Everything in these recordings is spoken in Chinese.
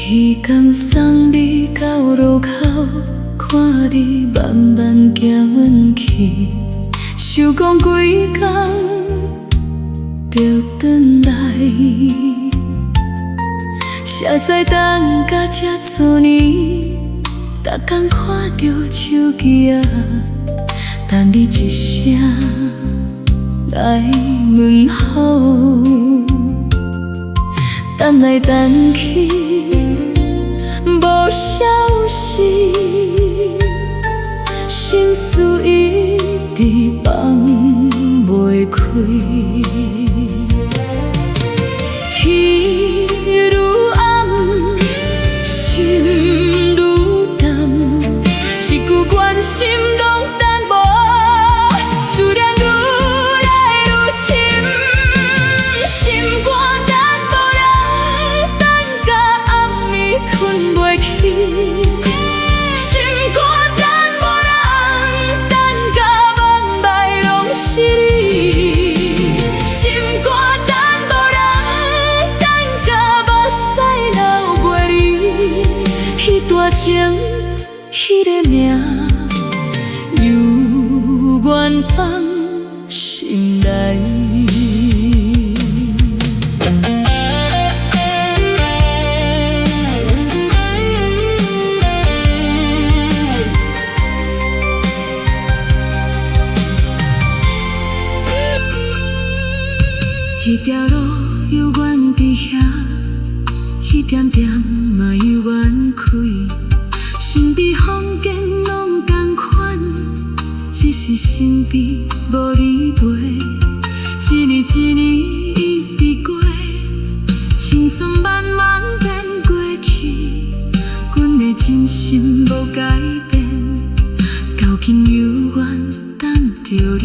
彼天送你到路口，看你慢慢行阮去，想讲几天就转来。谁知等到这做年，逐天看着手机啊，等你一声来问候，等来等去无消息，心事一直放袂开。天愈暗，心愈淡，一句关心拢等无，思念愈来愈深，心肝等无人，等到暗暝困袂去。心肝等无人，等到梦内拢是你。心肝等无人，等到目屎流袂离。彼段情，彼个名，犹原放心内。迄条路犹原伫遐，迄点点嘛犹原开，身边风景拢同款，只是身边无你陪。一年一年一直过，青春慢慢变过去，阮的真心无改变，交情犹原等着你。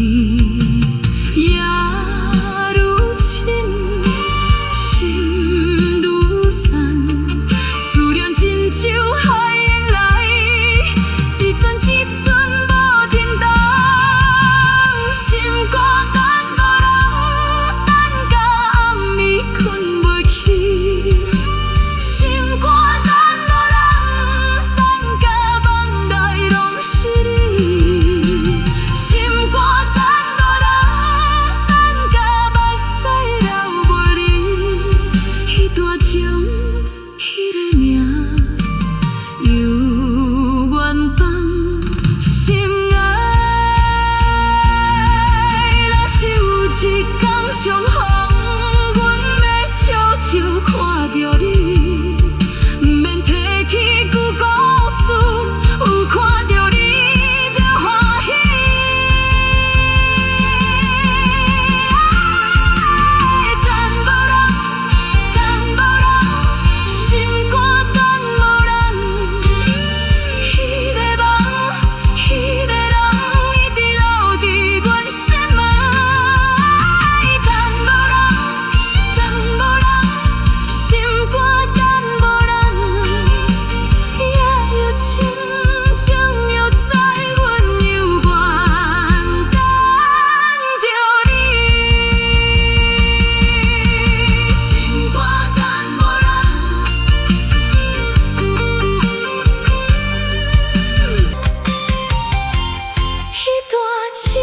一段情。